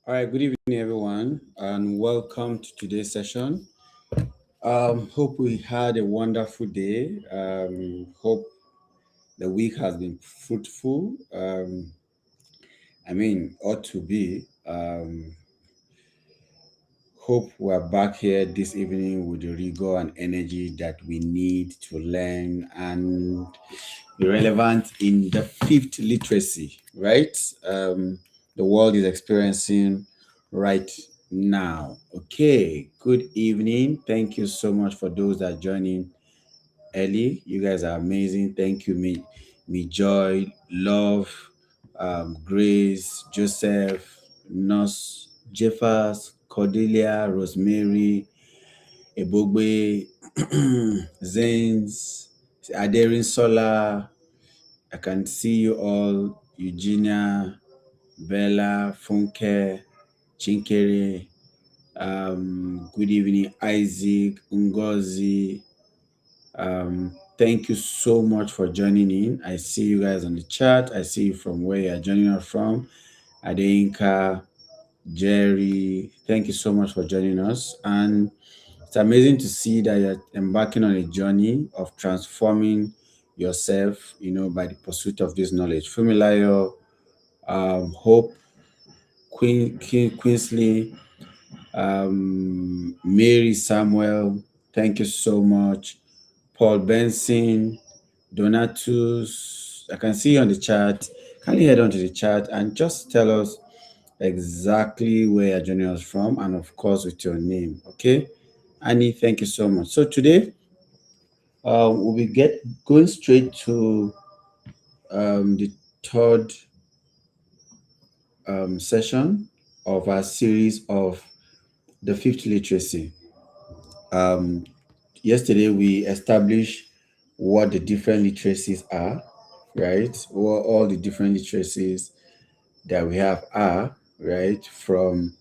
All right, good evening, everyone, and welcome to today's session. Hope we had a wonderful day. Hope the week has been fruitful. Ought to be. Hope we're back here this evening with the rigor and energy that we need to learn and be relevant in the fifth literacy, right? The world is experiencing right now. Okay, good evening. Thank you so much for those that are joining early. You guys are amazing. Thank you, me Joy, Love, Grace, Joseph, Nurse, Jeffers, Cordelia, Rosemary, Ebogbe, Zanes, Aderin Sola. I can see you all, Eugenia, Bella, Funke, Chinkere. Good evening, Isaac, Ngozi. Thank you so much for joining in. I see you guys on the chat. I see you from where you're joining us from. Adeinka, Jerry, thank you so much for joining us. And it's amazing to see that you're embarking on a journey of transforming yourself, by the pursuit of this knowledge. Fumilayo, Hope, Queensley, Mary Samuel, thank you so much. Paul Benson, Donatus, I can see you on the chat. Can you head on to the chat and just tell us exactly where you're joining us from, and of course with your name, okay? Annie, thank you so much. So today, we'll be going straight to the third session of our series of the fifth literacy. Um, Yesterday we established what the different literacies are, right? What all the different literacies that we have are, right? From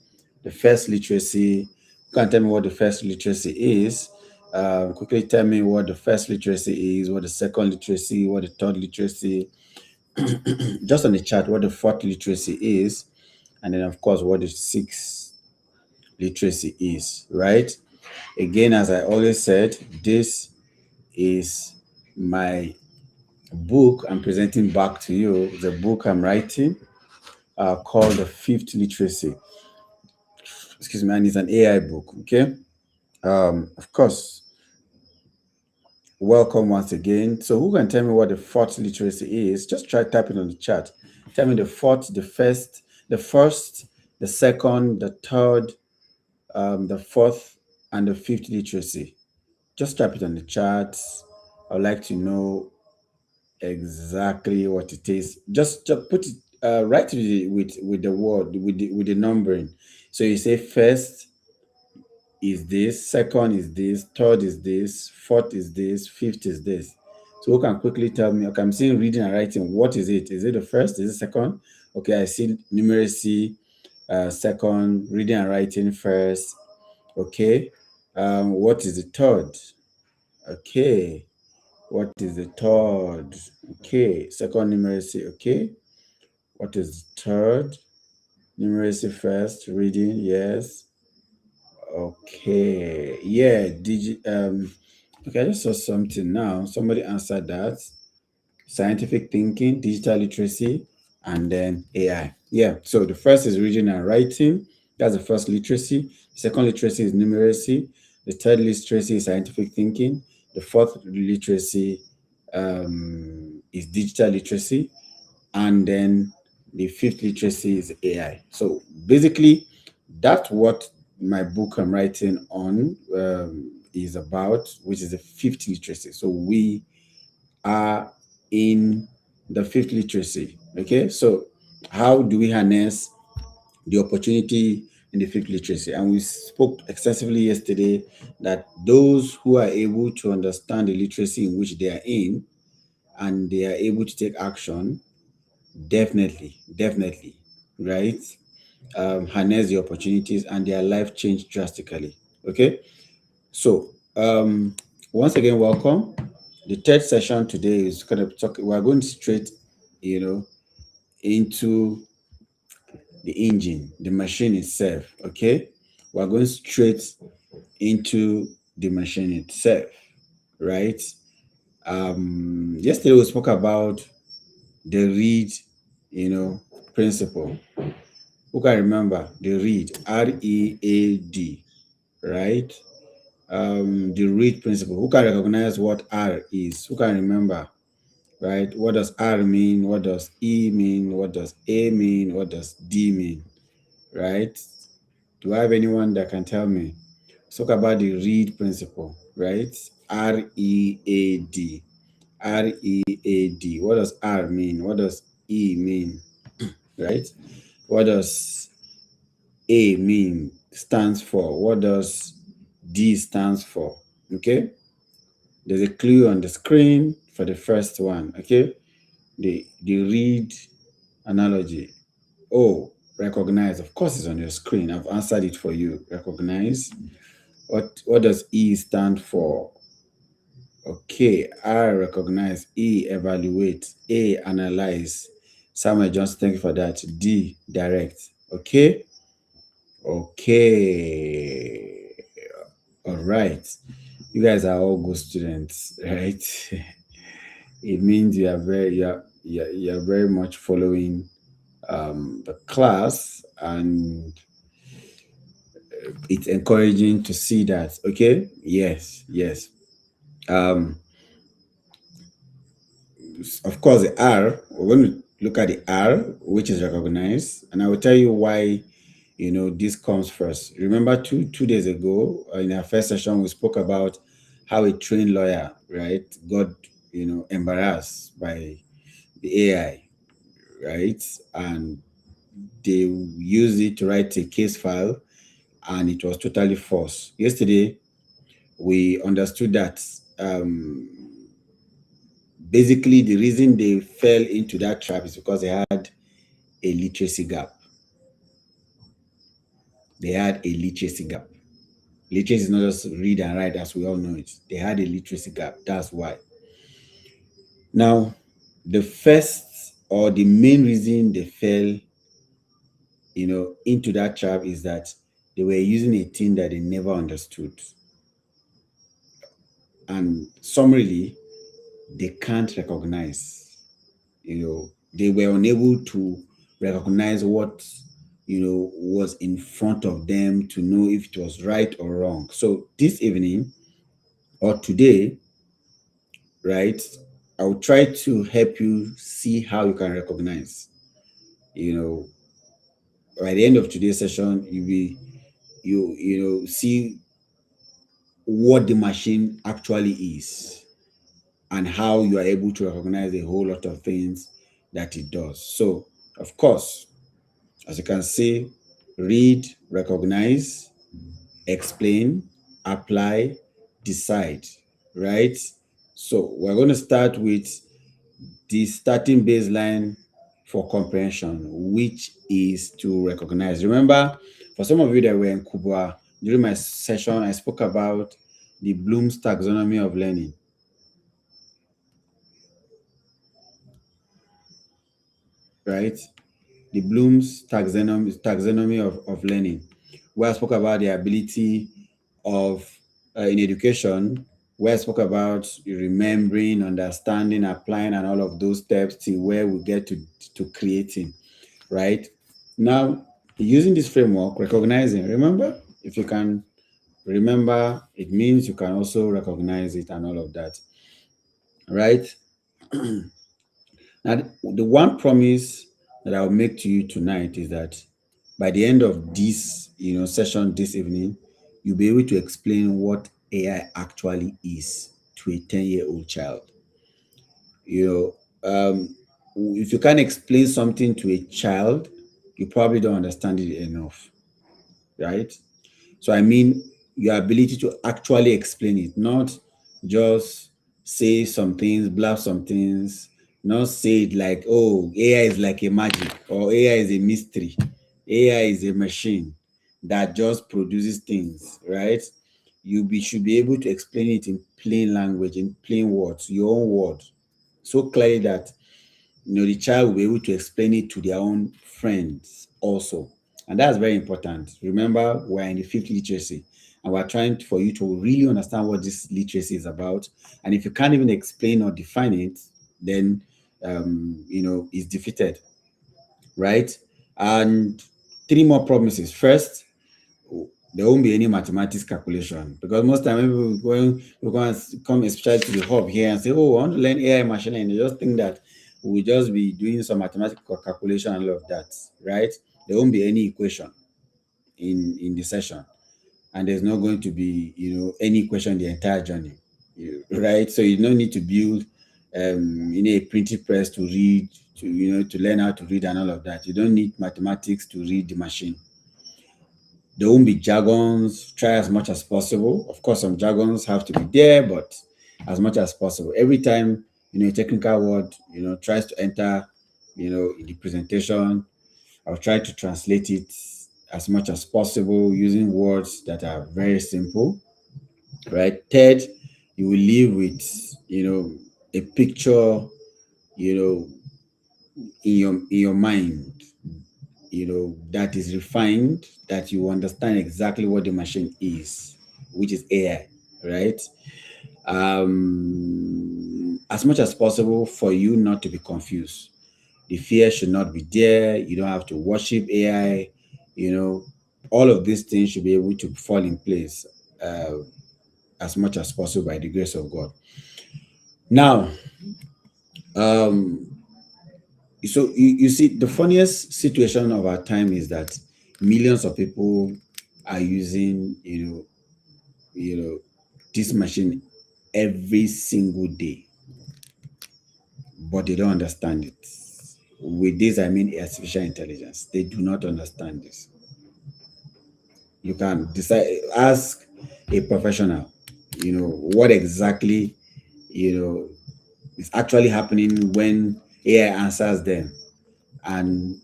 the first literacy, you can tell me what the first literacy is. Quickly tell me what the first literacy is, what the second literacy, what the third literacy, just on the chat, what the fourth literacy is, and then, of course, what the sixth literacy is, right? Again, as I always said, this is my book I'm presenting back to you, the book I'm writing called The Fifth Literacy. Excuse me, and it's an AI book, okay? Of course, welcome once again. So who can tell me what the fourth literacy is? Just try typing on the chat. Tell me the fourth, the first, the second, the third, the fourth, and the fifth literacy. Just type it on the chat. I'd like to know exactly what it is. Just put it right with the word with the numbering. So you say first is this, second is this, third is this, fourth is this, fifth is this. So who can quickly tell me? Okay, I'm seeing reading and writing. What is it? Is it the first? Is it second? Okay, I see numeracy second, reading and writing first. Okay. What is the third? Okay. What is the third? Okay. Second numeracy. Okay. What is the third? Numeracy first, reading, yes. Okay. Yeah. Okay, I just saw something now. Somebody answered that. Scientific thinking, digital literacy, and then AI. Yeah. So the first is reading and writing. That's the first literacy. Second literacy is numeracy. The third literacy is scientific thinking. The fourth literacy is digital literacy. And then the fifth literacy is AI. So basically, that's what my book I'm writing on is about, which is the fifth literacy. So we are in the fifth literacy. Okay, so how do we harness the opportunity in the fifth literacy? And we spoke extensively yesterday that those who are able to understand the literacy in which they are in and they are able to take action, definitely, right? Harness the opportunities and their life change drastically. Okay, so once again, welcome. The third session today is going to talk. We're going straight, you know, into the engine, the machine itself. Okay, we're going straight into the machine itself, right? Yesterday we spoke about the read, principle. Who can remember the read? READ, right? The read principle. Who can recognize what R is? Who can remember? Right? What does R mean? What does E mean? What does A mean? What does D mean? Right? Do I have anyone that can tell me? Let's talk about the read principle, right? READ. READ. What does R mean? What does E mean? Right? What does A mean? Stands for? What does D stands for? Okay? There's a clue on the screen for the first one. Okay? The read analogy. Oh, recognize. Of course, it's on your screen. I've answered it for you. Recognize. What does E stand for? Okay, R recognize, E evaluate, A analyze. Samuel Johnson, thank you for that. D direct. Okay, okay, all right. You guys are all good students, right? It means you are very much following the class, and it's encouraging to see that. Okay, yes, yes. Um, of course, the R, we're going to look at the R, which is recognized, and I will tell you why, this comes first. Remember, two days ago, in our first session, we spoke about how a trained lawyer, right, got, embarrassed by the AI, right? And they used it to write a case file, and it was totally false. Yesterday, we understood that basically the reason they fell into that trap is because they had a literacy gap. They had a literacy gap. Literacy is not just read and write as we all know it. They had a literacy gap. That's why. Now, the first or the main reason they fell, into that trap is that they were using a thing that they never understood. And summarily, they can't recognize. They were unable to recognize what was in front of them to know if it was right or wrong. So this evening or today, right, I'll try to help you see how you can recognize. you know by the end of today's session, you see what the machine actually is, and how you are able to recognize a whole lot of things that it does. So, of course, as you can see, read, recognize, explain, apply, decide, right? So we're going to start with the starting baseline for comprehension, which is to recognize. Remember, for some of you that were in Kubwa, during my session, I spoke about the Bloom's taxonomy of learning, right? The Bloom's taxonomy of learning, where I spoke about the ability of in education, where I spoke about remembering, understanding, applying, and all of those steps to where we get to creating, right? Now, using this framework, recognizing, remember, if you can remember, it means you can also recognize it and all of that, right? Now, the one promise that I'll make to you tonight is that by the end of this, session this evening, you'll be able to explain what AI actually is to a 10-year-old child. If you can't explain something to a child, you probably don't understand it enough, right? So I mean your ability to actually explain it, not just say some things, blab some things, not say it like, oh, AI is like a magic, or AI is a mystery. AI is a machine that just produces things, right? Should be able to explain it in plain language, in plain words, your own words, so clearly that the child will be able to explain it to their own friends also. And that's very important. Remember, we're in the fifth literacy, and we're trying for you to really understand what this literacy is about. And if you can't even explain or define it, then it's defeated, right? And three more promises. First, there won't be any mathematics calculation, because most time when we're going to come especially to the hub here and say, oh, I want to learn AI machine learning, they just think that we'll just be doing some mathematical calculation and all of that, right? There won't be any equation in the session, and there's not going to be any equation the entire journey, right? So you don't need to build a printing press to read, to learn how to read and all of that. You don't need mathematics to read the machine. There won't be jargons. Try as much as possible. Of course, some jargons have to be there, but as much as possible. Every time a technical word tries to enter in the presentation, I'll try to translate it as much as possible using words that are very simple. Right. Third, you will live with a picture you know in your mind that is refined, that you understand exactly what the machine is, which is AI, right? As much as possible for you not to be confused. The fear should not be there. You don't have to worship AI. All of these things should be able to fall in place uh, as much as possible by the grace of God. Now, um, so you see, the funniest situation of our time is that millions of people are using this machine every single day, but they don't understand it. With this, I mean artificial intelligence. They do not understand this. You can decide, ask a professional, what exactly, is actually happening when AI answers them, and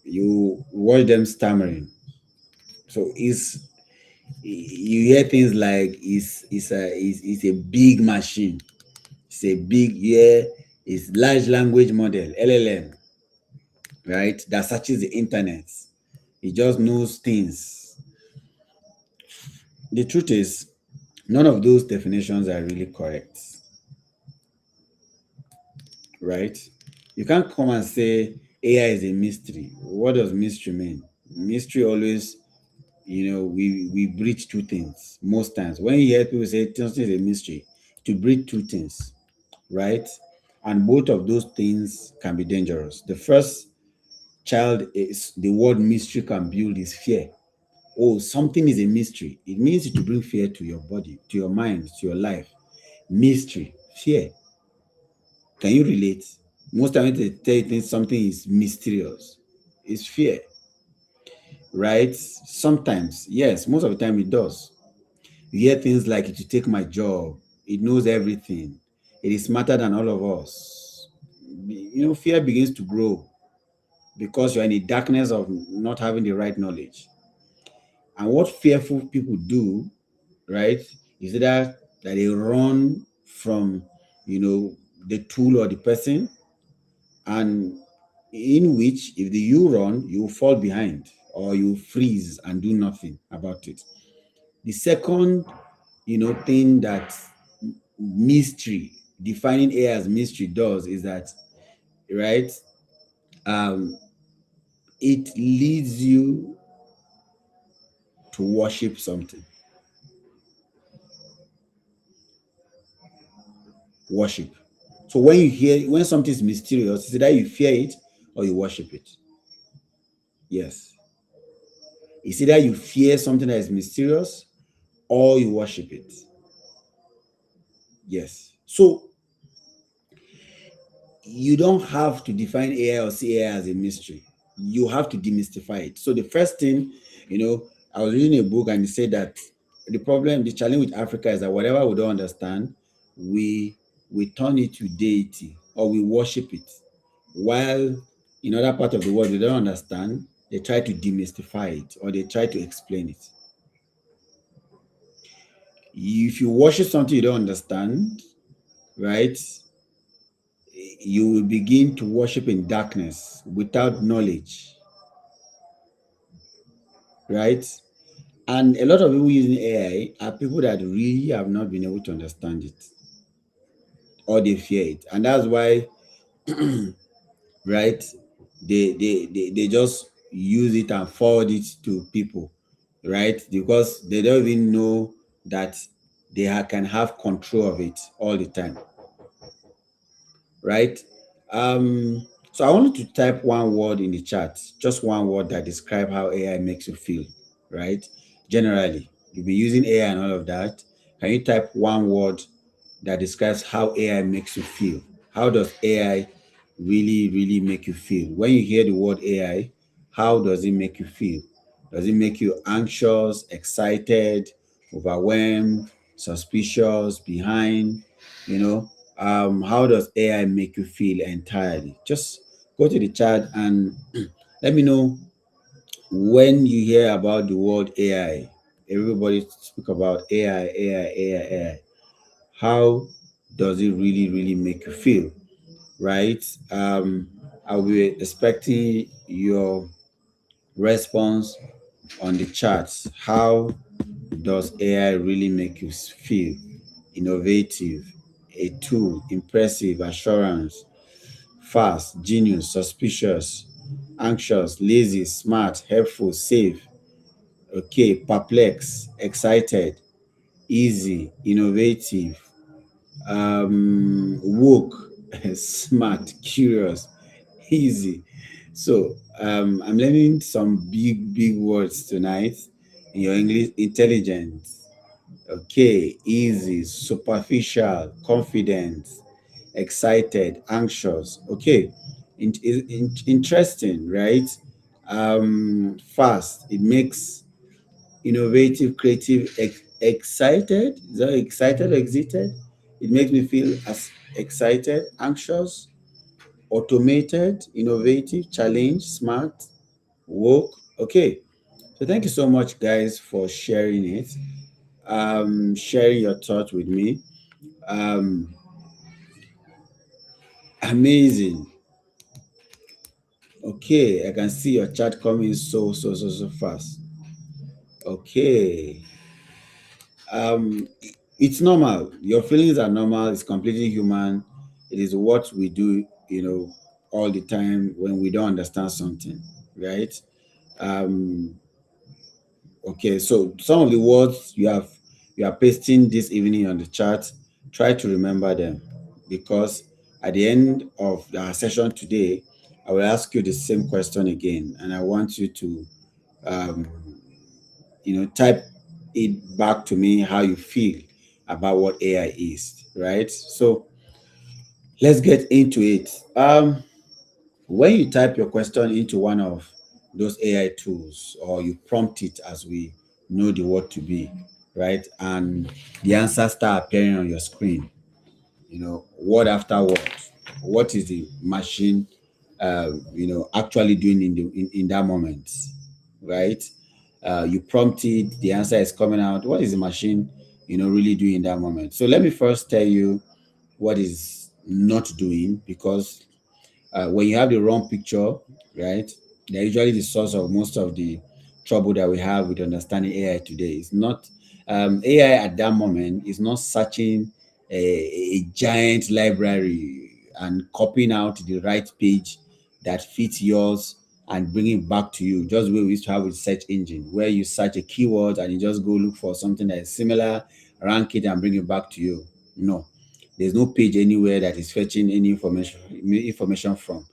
you watch them stammering. So you hear things like it's a big machine. It's a big, yeah, it's large language model, LLM, right? That searches the internet. It just knows things. The truth is, none of those definitions are really correct, right? You can't come and say AI is a mystery. What does mystery mean? Mystery always, we breach two things most times. When you hear people say something is a mystery, to breach two things, right? And both of those things can be dangerous. The first child is the word mystery can build is fear. Oh, something is a mystery. It means to bring fear to your body, to your mind, to your life. Mystery, fear. Can you relate? Most times they tell you things, something is mysterious. It's fear, right? Sometimes, yes, most of the time it does. You hear things like it will take my job, it knows everything, it is smarter than all of us. Fear begins to grow because you're in the darkness of not having the right knowledge. And what fearful people do, right, is that they run from, the tool or the person, and in which if you run, you fall behind or you freeze and do nothing about it. The second, thing that mystery, defining AI as mystery does is that, right, um, it leads you to worship something. Worship. So when something is mysterious, it's either you fear it or you worship it. Yes. It's either you fear something that is mysterious or you worship it. Yes. So you don't have to define AI or see AI as a mystery. You have to demystify it. So the first thing, I was reading a book and it said that the challenge with Africa is that whatever we don't understand, we turn it to deity or we worship it. While in other part of the world they don't understand, they try to demystify it or they try to explain it. If you worship something you don't understand, right, you will begin to worship in darkness without knowledge. right? And a lot of people using AI are people that really have not been able to understand it, or they fear it. And that's why, right, they just use it and forward it to people, right? Because they don't even know that can have control of it all the time, right? So I wanted to type one word in the chat, just one word that describe how AI makes you feel, right? Generally, you've been using AI and all of that. Can you type one word that describes how AI makes you feel? How does AI really, really make you feel? When you hear the word AI, how does it make you feel? Does it make you anxious, excited, overwhelmed, suspicious, behind? You know, how does AI make you feel entirely? Just go to the chat and let me know when you hear about the word AI. Everybody speak about AI, AI, AI, AI. How does it really, really make you feel? Right? I'll be expecting your response on the charts. How does AI really make you feel? Innovative, a tool, impressive, assurance, fast, genius, suspicious, anxious, lazy, smart, helpful, safe, okay, perplexed, excited, easy, innovative, woke, smart, curious, easy. So I'm learning some big, big words tonight in your English. Intelligent, okay, easy, superficial, confident, excited, anxious. Okay, interesting, right? Fast. It makes innovative, creative, excited. Is that excited or excited? It makes me feel as excited, anxious, automated, innovative, challenge, smart, woke. Okay. So thank you so much, guys, for sharing it. Sharing your thoughts with me. Um, Amazing. Okay, I can see your chat coming so fast. Okay. It's normal. Your feelings are normal. It's completely human. It is what we do, all the time when we don't understand something, right? Um, okay, so some of the words you are pasting this evening on the chat, try to remember them because at the end of our session today, I will ask you the same question again, and I want you to um, type it back to me how you feel about what AI is, right? So let's get into it. When you type your question into one of those AI tools or you prompt it as we know the word to be, right? And the answers start appearing on your screen, word after word. What is the machine, actually doing in that moment, right? You prompt it, the answer is coming out. What is the machine, really doing in that moment? So let me first tell you what is not doing because when you have the wrong picture, right, they're usually the source of most of the trouble that we have with understanding AI today. It's not AI at that moment is not searching a giant library and copying out the right page that fits yours and bringing it back to you. Just the way we used to have with search engine, where you search a keyword and you just go look for something that is similar, rank it, and bring it back to you. No, there's no page anywhere that is fetching any information from.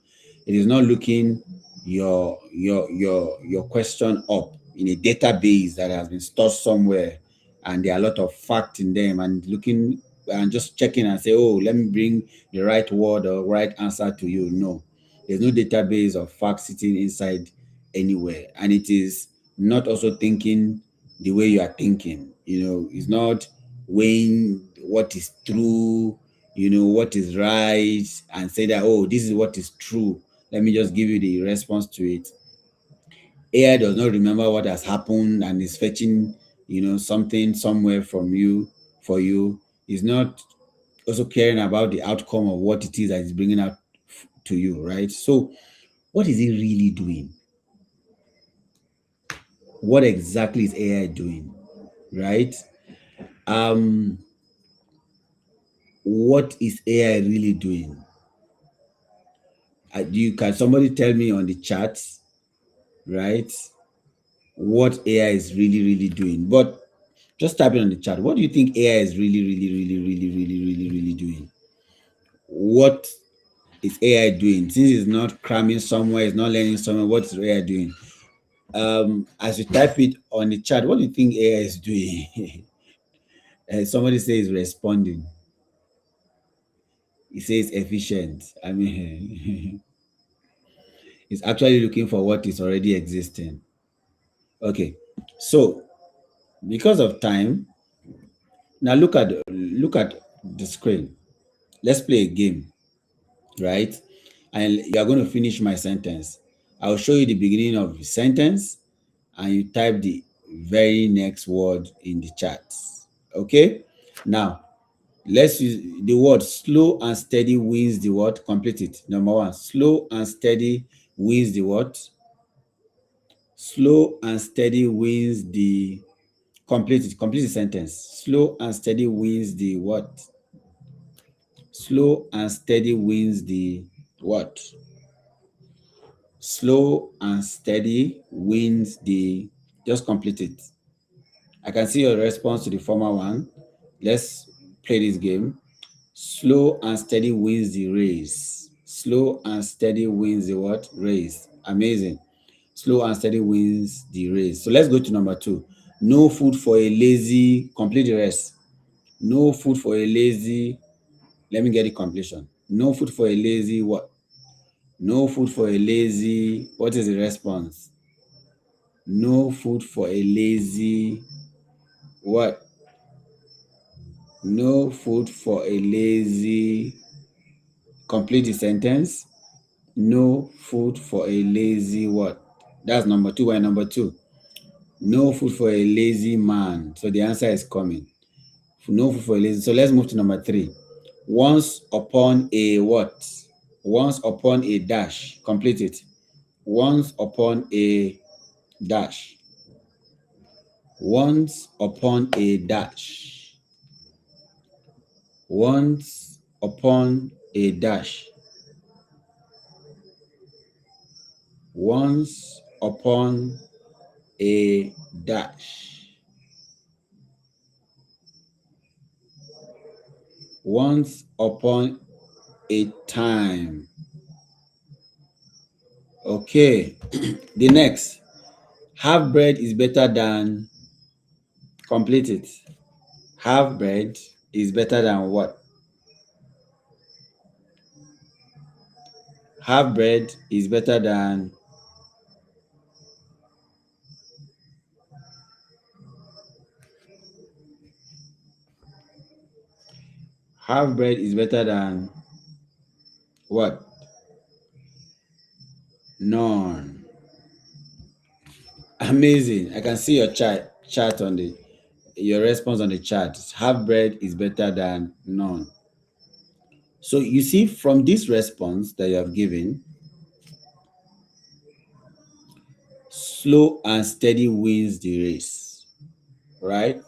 It is not looking your question up in a database that has been stored somewhere, and there are a lot of facts in them, and looking and just checking and say, oh, let me bring the right word or right answer to you. No, there's no database of facts sitting inside anywhere, and it is not also thinking the way you are thinking. It's not weighing what is true, what is right, and say that, oh, this is what is true. Let me just give you the response to it. AI does not remember what has happened and is fetching, something somewhere from you for you. Is not also caring about the outcome of what it is that is bringing out to you, right? So, what is it really doing? what exactly is AI doing, right? Um, what is AI really doing? Can somebody tell me on the chat, right? What AI is really doing? But just type it on the chat. What do you think AI is really doing? What is AI doing? Since it's not cramming somewhere, it's not learning somewhere, what is AI doing? As you type it on the chat, what do you think AI is doing? Somebody says responding. It says efficient. I mean, it's actually looking for what is already existing. Okay, so because of time, now look at the screen. Let's play a game, right? And you are going to finish my sentence. I'll show you the beginning of the sentence, and you type the very next word in the chat. Okay? Now, let's use the word slow and steady wins the what? Complete it. Number one, slow and steady wins the what? Slow and steady wins the complete it. Complete the sentence. Slow and steady wins the what? Slow and steady wins the what? Slow and steady wins the. Just complete it. I can see your response to the former one. Let's play this game. Slow and steady wins the race. Slow and steady wins the what? Race. Amazing. Slow and steady wins the race. So let's go to number two. No food for a lazy. Complete the rest. No food for a lazy. Let me get the completion. No food for a lazy what? No food for a lazy. What is the response? No food for a lazy what? No food for a lazy. Complete the sentence. No food for a lazy what? That's number two. Why number two? No food for a lazy man. So the answer is coming. No food for a lazy. So let's move to number three. Once upon a what? Once upon a dash. Complete it. Once upon a dash. Once upon a dash. Once upon a dash. Once upon a dash. Once upon a time. Okay. The next. Half bread is better than. Complete it. Half bread is better than what? Half bread is better than. Half bread is better than what? None. Amazing. I can see your chat on the your response on the chat. Half bread is better than none. So you see from this response that you have given, slow and steady wins the race, right?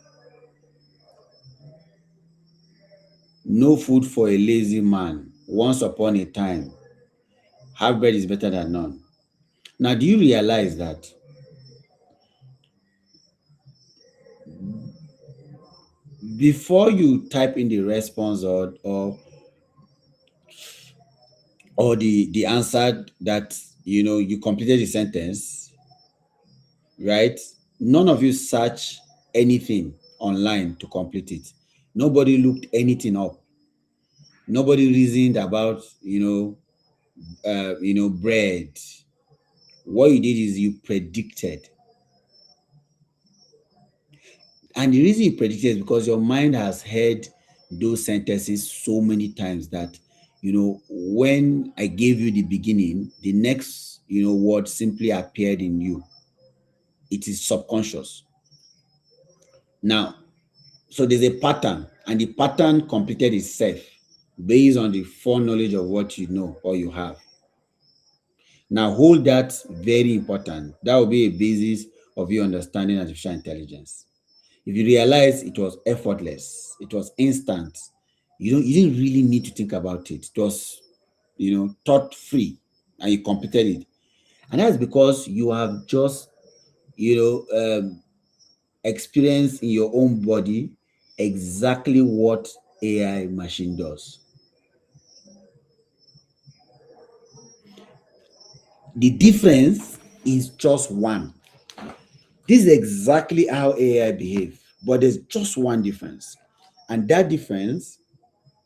No food for a lazy man. Once upon a time, half bread is better than none. Now, do you realize that before you type in the response or the answer that you completed the sentence, right? None of you search anything online to complete it. Nobody looked anything up. Nobody reasoned about bread. What you did is you predicted. And the reason you predicted is because your mind has heard those sentences so many times that when I gave you the beginning, the next word simply appeared in you. It is subconscious. Now, so there's a pattern, and the pattern completed itself based on the foreknowledge of what you know or you have. Now, hold that very important. That will be a basis of you understanding artificial intelligence. If you realize it was effortless, it was instant, you didn't really need to think about it. It was, thought free, and you completed it. And that's because you have just, you experienced in your own body exactly what AI machine does. The difference is just one. This is exactly how AI behave, but there's just one difference. And that difference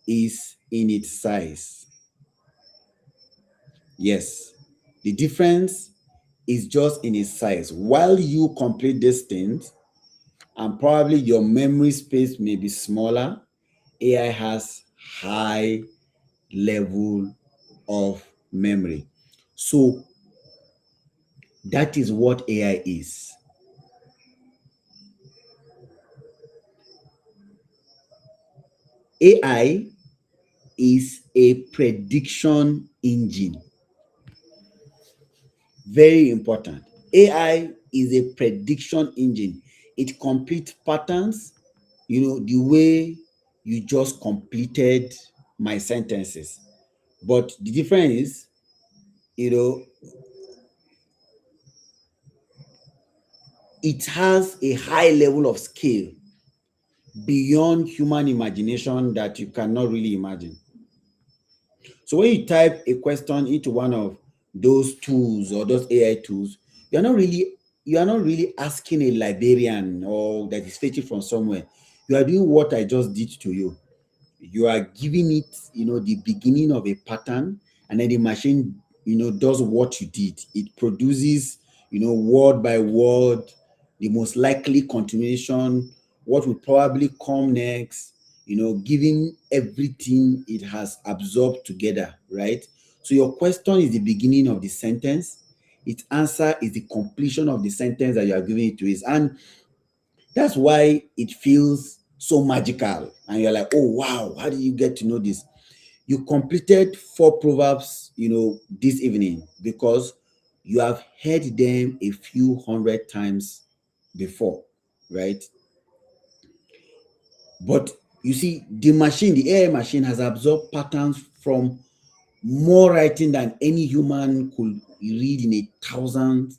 is in its size. Yes, the difference is just in its size. While you complete these things, and probably your memory space may be smaller, AI has high level of memory. So that is what AI is. AI is a prediction engine. Very important. AI is a prediction engine. It completes patterns, the way you just completed my sentences. But the difference is, you know, it has a high level of scale beyond human imagination that you cannot really imagine. So when you type a question into one of those tools or those AI tools, you are not really asking a librarian or that is fetching from somewhere. You are doing what I just did to you. You are giving it, the beginning of a pattern, and then the machine, does what you did. It produces, word by word, the most likely continuation, what will probably come next, giving everything it has absorbed together, right? So your question is the beginning of the sentence. Its answer is the completion of the sentence that you are giving it to it. And that's why it feels so magical. And you're like, oh, wow, how did you get to know this? You completed 4 proverbs, this evening because you have heard them a few hundred times before, right? But you see, the AI machine has absorbed patterns from more writing than any human could read in a thousand,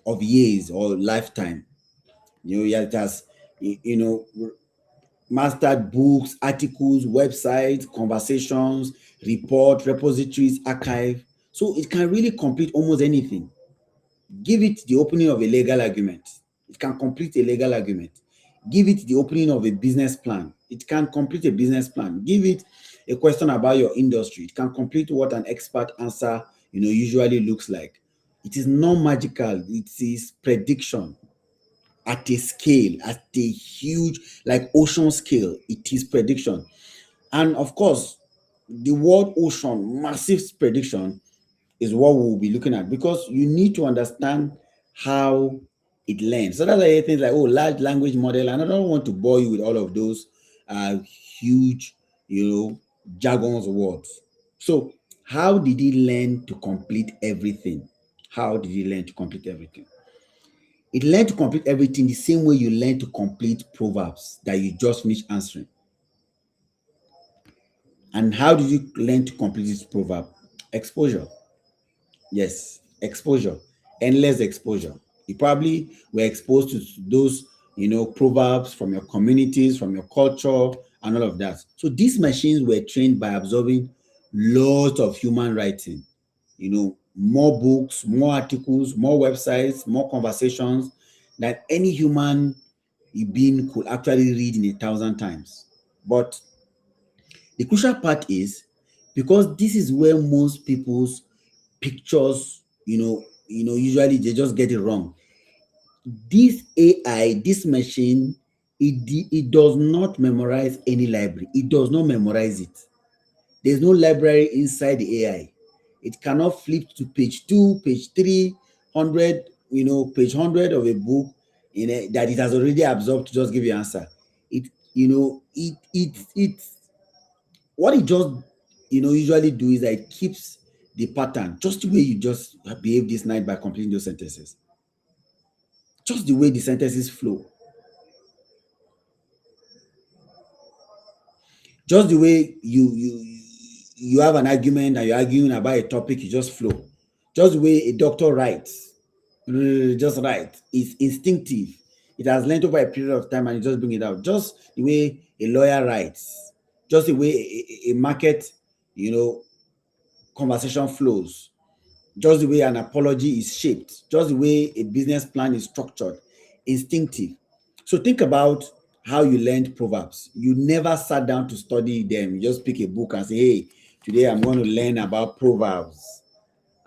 of years or lifetime. Yeah, it has, mastered books, articles, websites, conversations, report, repositories, archive. So it can really complete almost anything. Give it the opening of a legal argument. It can complete a legal argument. Give it the opening of a business plan. It can complete a business plan. Give it a question about your industry. It can complete what an expert answer, usually looks like. It is not magical. It is prediction at a scale, at a huge, like ocean scale. It is prediction. And of course, the word ocean, massive prediction, is what we'll be looking at because you need to understand how it learns. So that's why things like, oh, large language model. And I don't want to bore you with all of those huge, jargons words. So, how did he learn to complete everything? How did he learn to complete everything? It learned to complete everything the same way you learn to complete proverbs that you just finished answering. And how did you learn to complete this proverb? Exposure. Yes, exposure, endless exposure. You probably were exposed to those, proverbs from your communities, from your culture, and all of that. So these machines were trained by absorbing lots of human writing, more books, more articles, more websites, more conversations than any human being could actually read in 1,000 times. But the crucial part is because this is where most people's pictures, usually they just get it wrong. This AI, this machine, it does not memorize any library. It does not memorize it. There's no library inside the AI. It cannot flip to page 2, page 300, page 100 of a book that it has already absorbed to just give you an answer. It, it what it just usually do is that it keeps the pattern just the way you just behave this night by completing those sentences. just the way the sentences flow, just the way you have an argument and you're arguing about a topic, you just flow. Just the way a doctor writes, just write. It's instinctive. It has learned over a period of time and you just bring it out. Just the way a lawyer writes, just the way a market, conversation flows, just the way an apology is shaped, just the way a business plan is structured, instinctive. So think about how you learned Proverbs. You never sat down to study them. You just pick a book and say, hey, today I'm going to learn about Proverbs.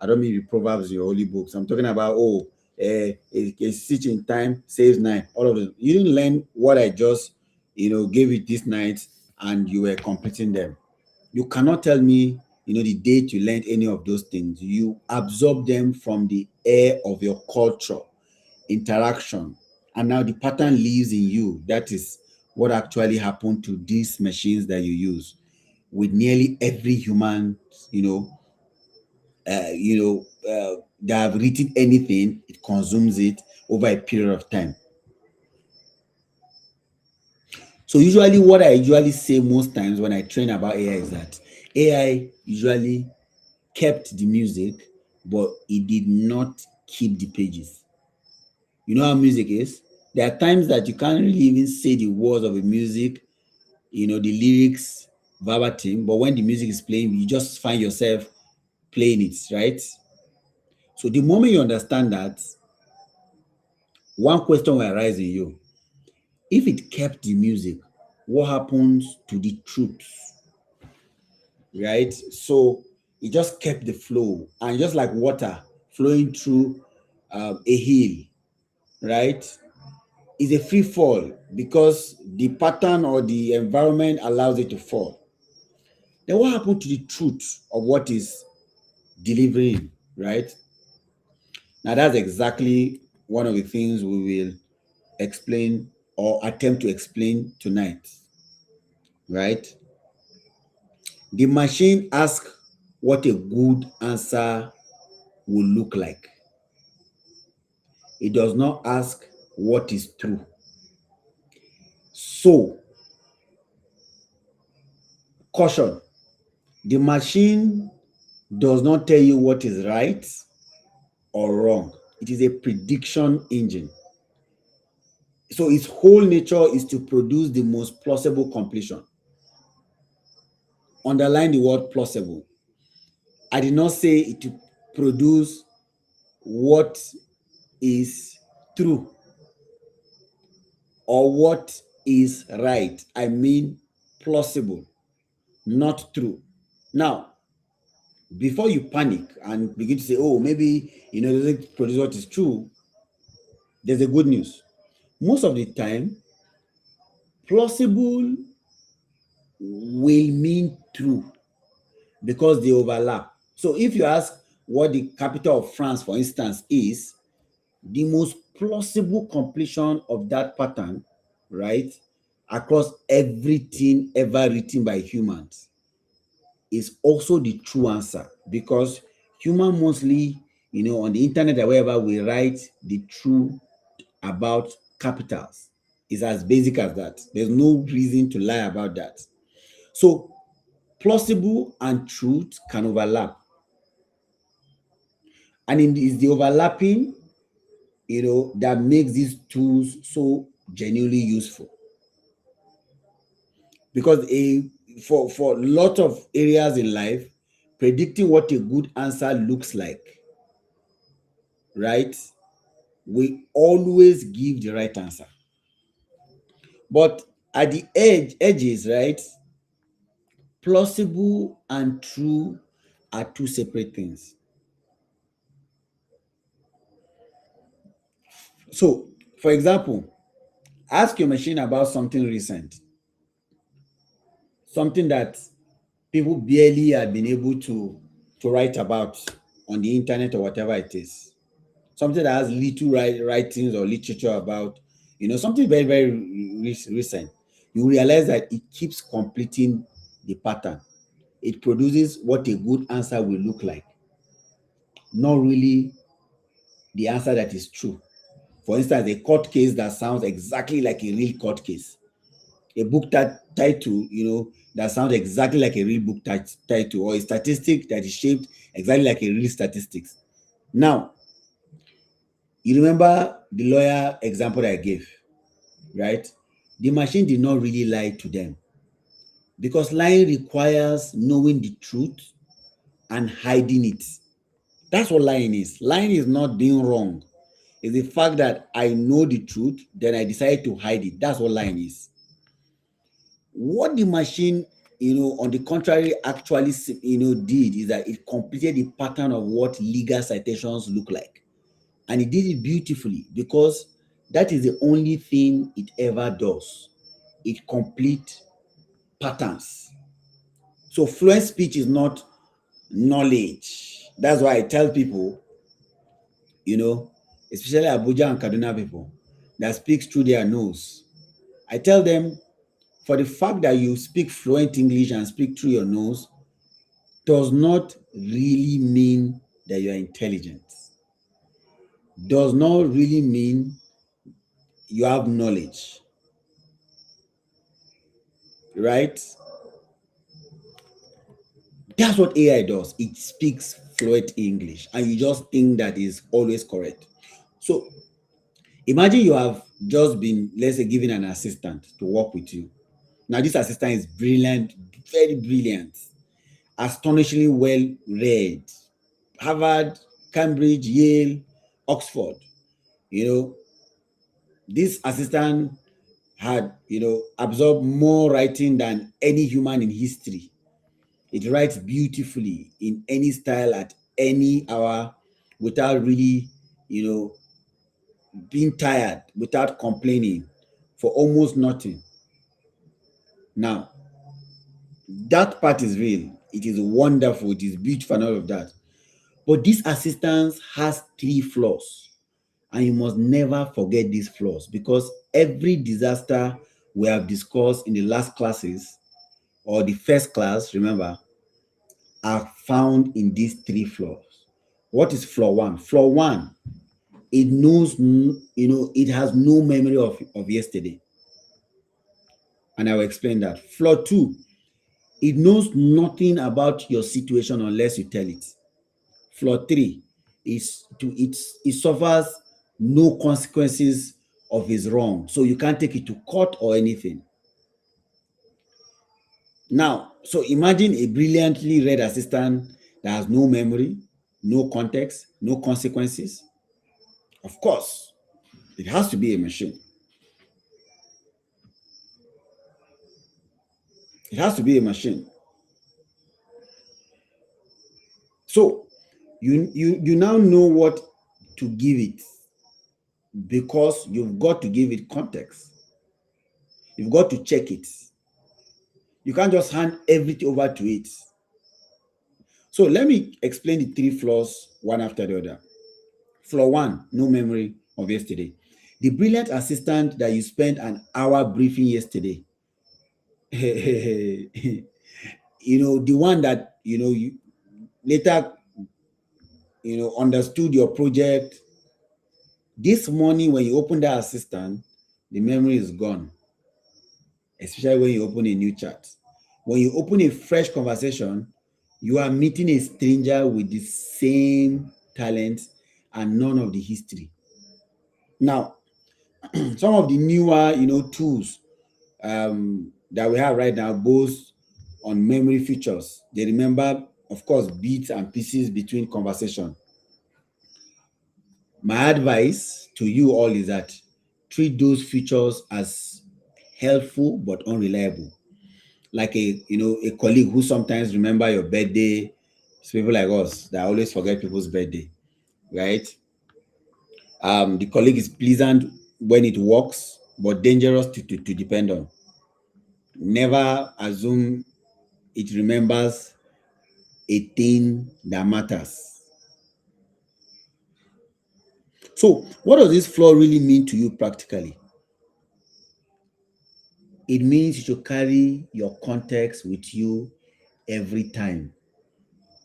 I don't mean the Proverbs, your holy books. I'm talking about, a stitch in time saves nine. All of it. You didn't learn what I just, gave you this night and you were completing them. You cannot tell me, the date you learned any of those things. You absorb them from the air of your culture, interaction, and now the pattern lives in you. That is what actually happened to these machines that you use with nearly every human, that have written anything, it consumes it over a period of time. So usually what I usually say most times when I train about AI is that AI usually kept the music, but it did not keep the pages. You know how music is? There are times that you can't really even say the words of a music, the lyrics verbatim, but when the music is playing, you just find yourself playing it, right? So the moment you understand that, one question will arise in you. If it kept the music, what happens to the truth? Right? So it just kept the flow, and just like water flowing through a hill, right? Is a free fall because the pattern or the environment allows it to fall. Then what happened to the truth of what is delivering, right? Now that's exactly one of the things we will explain or attempt to explain tonight, right? The machine asks what a good answer will look like. It does not ask what is true. So, caution, the machine does not tell you what is right or wrong. It is a prediction engine. So its whole nature is to produce the most plausible completion. Underline the word plausible. I did not say it to produce what is true or what is right. I mean plausible, not true. Now, before you panic and begin to say, oh, maybe, it doesn't produce what is true, there's a good news. Most of the time, plausible will mean true because they overlap. So if you ask what the capital of France, for instance, is, the most plausible completion of that pattern, right, across everything ever written by humans is also the true answer, because human mostly, on the internet or wherever, we write the truth about capitals. It's as basic as that. There's no reason to lie about that. So plausible and truth can overlap. And it's the overlapping, that makes these tools so genuinely useful. Because for a lot of areas in life, predicting what a good answer looks like, right, we always give the right answer. But at the edges, right, plausible and true are two separate things. So, for example, ask your machine about something recent, something that people barely have been able to write about on the internet or whatever it is. Something that has little writings or literature about, something very, very recent. You realize that it keeps completing the pattern. It produces what a good answer will look like, not really the answer that is true. For instance, a court case that sounds exactly like a real court case, a book title, that sounds exactly like a real book title, or a statistic that is shaped exactly like a real statistics. Now, you remember the lawyer example that I gave, right? The machine did not really lie to them because lying requires knowing the truth and hiding it. That's what lying is. Lying is not being wrong. It's the fact that I know the truth, then I decide to hide it. That's what lying is. What the machine, on the contrary, actually, did is that it completed the pattern of what legal citations look like. And it did it beautifully because that is the only thing it ever does. It complete patterns. So fluent speech is not knowledge. That's why I tell people, especially Abuja and Kaduna people that speaks through their nose. I tell them, for the fact that you speak fluent English and speak through your nose does not really mean that you are intelligent. Does not really mean you have knowledge, right? That's what AI does. It speaks fluent English, and you just think that is always correct. So imagine you have just been, let's say, given an assistant to work with you. Now, this assistant is brilliant, very brilliant, astonishingly well read. Harvard, Cambridge, Yale, Oxford. You know, this assistant had, absorbed more writing than any human in history. It writes beautifully in any style at any hour without really, you know, being tired, without complaining for almost nothing. Now, that part is real. It is wonderful. It is beautiful and all of that. But this assistance has three flaws. And you must never forget these flaws because every disaster we have discussed in the last classes or the first class, remember, are found in these three flaws. What is flaw one? Flaw one, it knows, it has no memory of yesterday. And I will explain that. Flaw two, it knows nothing about your situation unless you tell it. Flaw three is it suffers no consequences of his wrong. So you can't take it to court or anything. Now, so imagine a brilliantly read assistant that has no memory, no context, no consequences. Of course, it has to be a machine. It has to be a machine. So you now know what to give it because you've got to give it context. You've got to check it. You can't just hand everything over to it. So let me explain the three flaws one after the other. Flaw one, no memory of yesterday. The brilliant assistant that you spent an hour briefing yesterday, the one that, you later, understood your project. This morning, when you open that assistant, the memory is gone, especially when you open a new chat. When you open a fresh conversation, you are meeting a stranger with the same talent and none of the history. Now, some of the newer, tools that we have right now, both on memory features, they remember, of course, bits and pieces between conversation. My advice to you all is that treat those features as helpful but unreliable. Like a colleague who sometimes remember your birthday. It's people like us that always forget people's birthday, right? The colleague is pleasant when it works, but dangerous to depend on. Never assume it remembers a thing that matters. So, what does this flaw really mean to you practically? It means you should carry your context with you every time.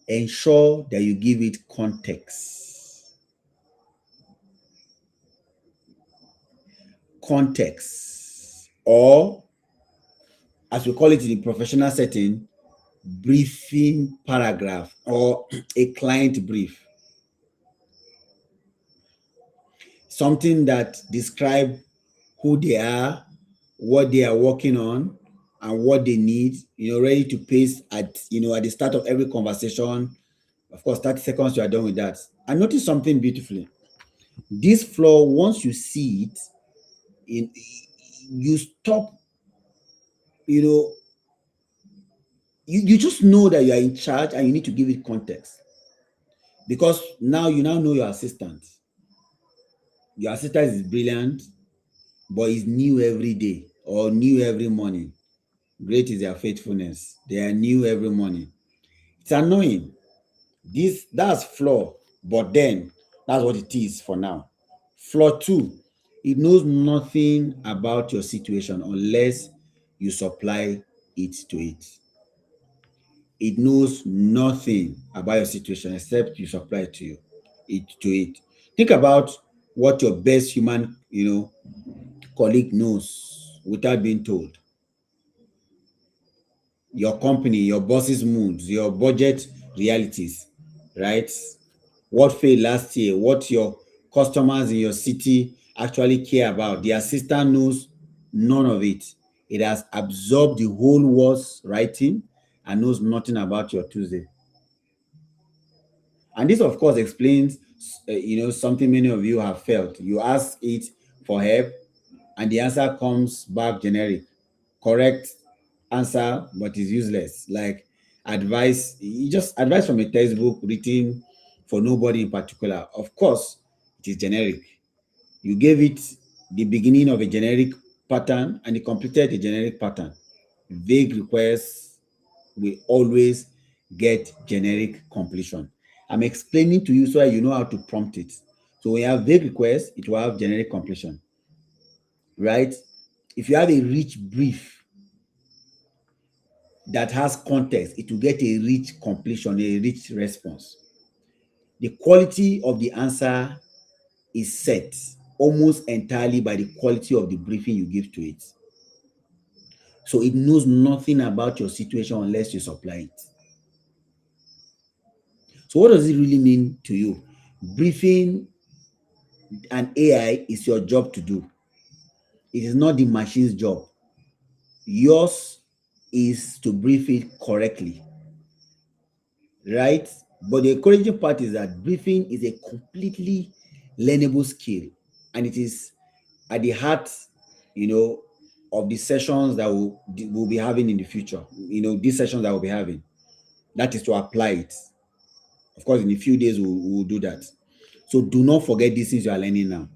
Ensure that you give it context. context, or as we call it in the professional setting, briefing paragraph or a client brief. Something that describe who they are, what they are working on, and what they need, ready to paste at the start of every conversation. Of course, 30 seconds, you are done with that. And notice something beautifully. This flaw, once you see it, you stop, you just know that you are in charge and you need to give it context. Because now you know your assistant. Your assistant is brilliant, but is new every day or new every morning. Great is their faithfulness. They are new every morning. It's annoying. That's flaw, but then that's what it is for now. Flaw 2, it knows nothing about your situation unless you supply it to it. It knows nothing about your situation except you supply it to it. Think about what your best human, colleague knows without being told. Your company, your boss's moods, your budget realities, right? What failed last year, what your customers in your city actually care about. The assistant knows none of it. It has absorbed the whole world's writing and knows nothing about your Tuesday. And this, of course, explains, something many of you have felt. You ask it for help, and the answer comes back generic. Correct answer, but is useless. Like advice, just advice from a textbook written for nobody in particular. Of course, it is generic. You gave it the beginning of a generic pattern, and it completed a generic pattern. Vague requests will always get generic completion. I'm explaining to you so that you know how to prompt it. So when you have vague requests, it will have generic completion, right? If you have a rich brief that has context, it will get a rich completion, a rich response. The quality of the answer is set almost entirely by the quality of the briefing you give to it. So it knows nothing about your situation unless you supply it. So what does it really mean to you? Briefing an AI is your job to do. It is not the machine's job. Yours is to brief it correctly, right? But the encouraging part is that briefing is a completely learnable skill, and it is at the heart, of the sessions that we'll be having in the future. These sessions that we'll be having, that is to apply it. Of course, in a few days we'll do that. So do not forget these things you are learning now.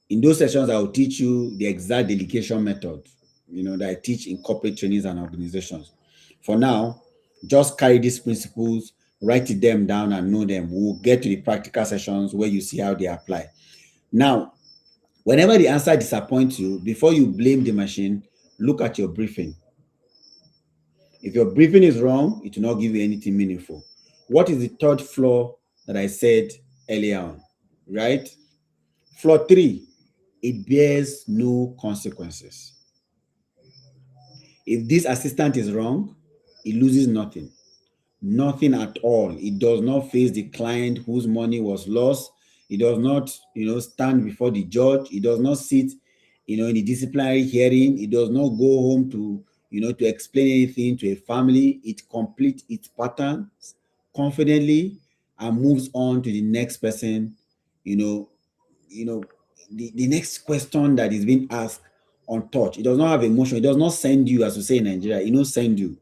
In those sessions, I will teach you the exact delegation method, that I teach in corporate trainings and organizations. For now, just carry these principles, write them down and know them. We'll get to the practical sessions where you see how they apply. Now, whenever the answer disappoints you, before you blame the machine, look at your briefing. If your briefing is wrong, it will not give you anything meaningful. What is the third flaw that I said earlier on, right? Flaw 3, it bears no consequences. If this assistant is wrong, it loses nothing. Nothing at all. It does not face the client whose money was lost. It does not, stand before the judge. It does not sit, in the disciplinary hearing. It does not go home to explain anything to a family. It completes its patterns confidently and moves on to the next person, the next question that is being asked untouched. It does not have emotion. It does not send you, as we say in Nigeria, send you.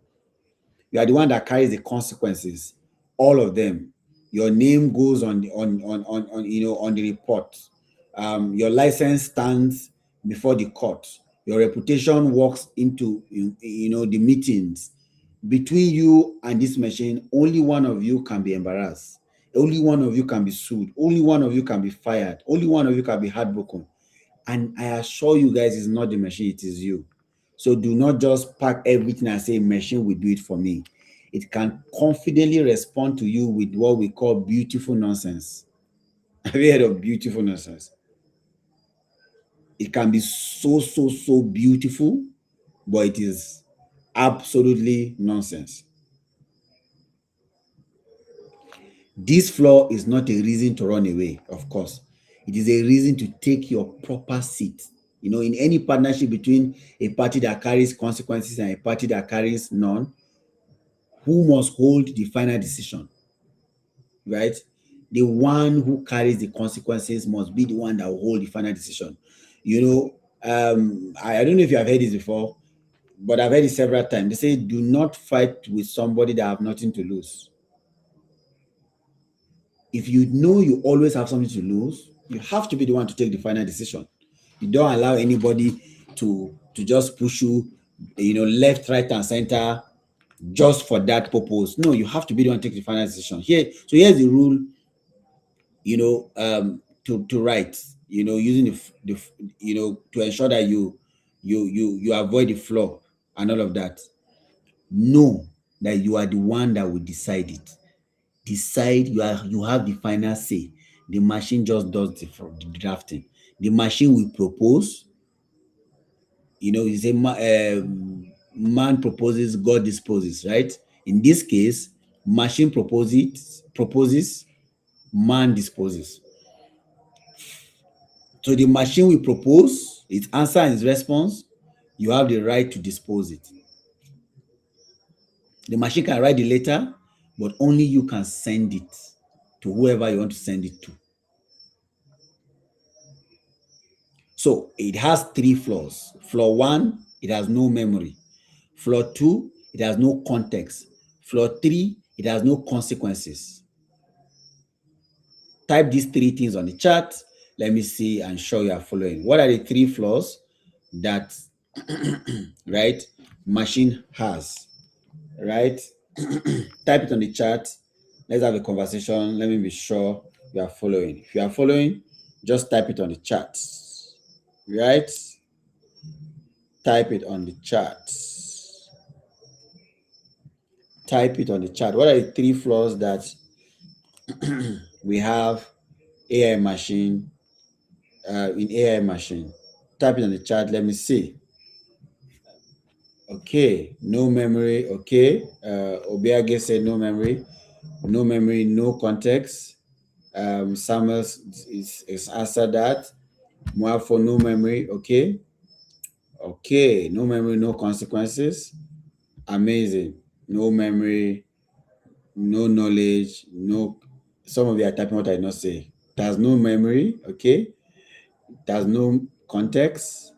You are the one that carries the consequences, all of them. Your name goes on the report. Your license stands before the court. Your reputation walks into the meetings. Between you and this machine, only one of you can be embarrassed. Only one of you can be sued. Only one of you can be fired. Only one of you can be heartbroken. And I assure you guys, it's not the machine, it is you. So do not just pack everything and say, machine will do it for me. It can confidently respond to you with what we call beautiful nonsense. Have you heard of beautiful nonsense? It can be so beautiful, but it is absolutely nonsense. This flaw is not a reason to run away, of course. It is a reason to take your proper seat. In any partnership between a party that carries consequences and a party that carries none, who must hold the final decision, right? The one who carries the consequences must be the one that will hold the final decision. I don't know if you have heard this before, but I've heard it several times. They say, do not fight with somebody that have nothing to lose. If you know you always have something to lose, you have to be the one to take the final decision. You don't allow anybody to just push you, left, right, and center just for that purpose. No, you have to be the one to take the final decision. Here's the rule, to write, using to ensure that you avoid the flaw and all of that. Know that you are the one that will decide it. Decide, you have the final say. The machine just does the drafting. The machine will propose. You say man proposes, God disposes, right? In this case, machine proposes, man disposes. So the machine will propose its answer and its response. You have the right to dispose it. The machine can write the letter, but only you can send it to whoever you want to send it to. So it has three flaws. Flaw 1, it has no memory. Flaw 2, it has no context. Flaw 3, it has no consequences. Type these three things on the chart. Let me see and show you are following. What are the three flaws that right machine has? Right? Type it on the chat. Let's have a conversation. Let me be sure you are following. If you are following, just type it on the chat. Right? Type it on the chat. Type it on the chat. What are the three flaws that we have AI machine in AI machine? Type it on the chat. Let me see. Okay, no memory. Okay, Obiage said no memory, no context. Samuel is answered that. Moafo, no memory. Okay, no memory, no consequences. Amazing. No memory, no knowledge, no. Some of you are typing what I did not say. There's no memory. Okay, there's no context.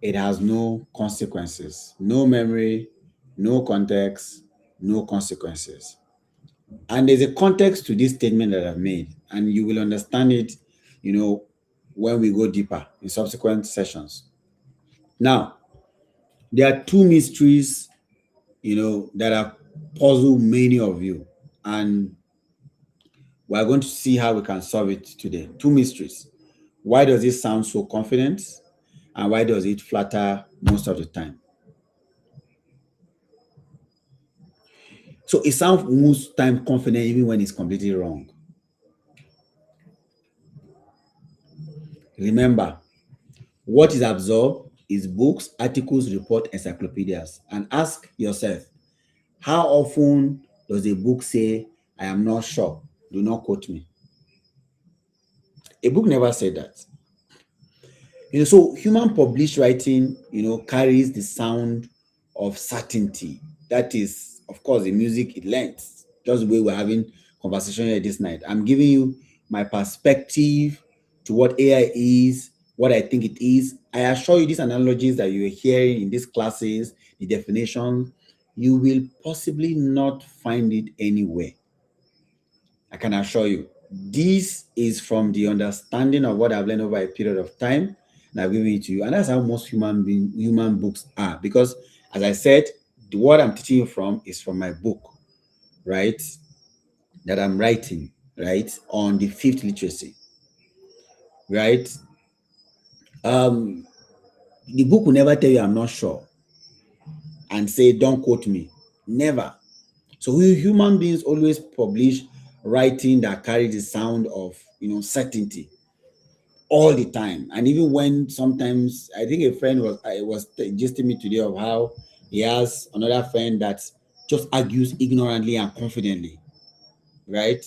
It has no consequences. No memory, no context, no consequences. And there's a context to this statement that I've made, and you will understand it, when we go deeper in subsequent sessions. Now, there are two mysteries, that have puzzled many of you, and we're going to see how we can solve it today. Two mysteries. Why does it sound so confident? And why does it flatter most of the time? So it sounds most time confident even when it's completely wrong. Remember, what is absorbed is books, articles, reports, encyclopedias. And ask yourself, how often does a book say, I am not sure, do not quote me? A book never said that. So human published writing, carries the sound of certainty. That is, of course, the music it lends. Just the way we're having conversation here this night. I'm giving you my perspective to what AI is, what I think it is. I assure you these analogies that you're hearing in these classes, the definition, you will possibly not find it anywhere. I can assure you. This is from the understanding of what I've learned over a period of time, and I've given it to you. And that's how most human books are. Because, as I said, what I'm teaching you from is from my book, right? That I'm writing, right? On the fifth literacy, right? The book will never tell you I'm not sure and say, don't quote me. Never. So we human beings always publish writing that carries the sound of, certainty. all the time. And even when sometimes, I think a friend was gisting me today of how he has another friend that just argues ignorantly and confidently, right?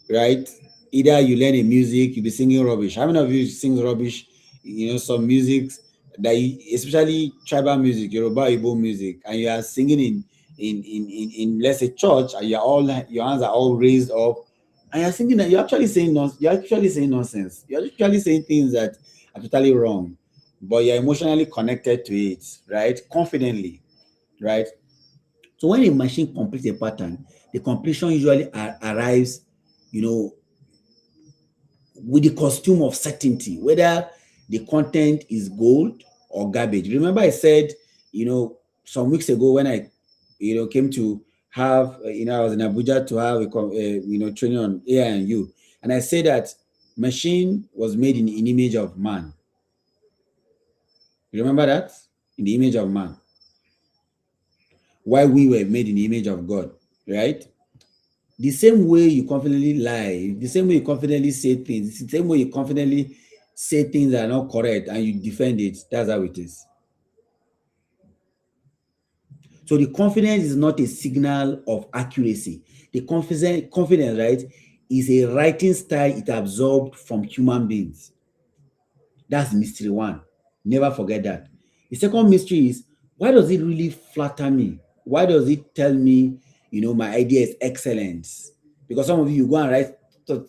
Right? Either you learn a music, you be singing rubbish. How many of you sing rubbish? You know, some music that especially tribal music, Yoruba Igbo music, and you are singing in let's say church, and your hands are all raised up, and you're singing that you're actually saying nonsense. You're actually saying things that are totally wrong, but you're emotionally connected to it, right? Confidently, right? So when a machine completes a pattern, the completion usually arrives, you know, with the costume of certainty, whether the content is gold or garbage. Remember, I said, some weeks ago when I, came to have, I was in Abuja to have training on AI and you, and I said that machine was made in image of man. You remember that? In the image of man. Why we were made in the image of God, right? The same way you confidently lie, the same way you confidently say things, the same way you confidently say things that are not correct and you defend it, that's how it is. So the confidence is not a signal of accuracy. The confidence, right, is a writing style it absorbed from human beings. That's mystery one. Never forget that. The second mystery is, why does it really flatter me? Why does it tell me, my idea is excellent? Because some of you go and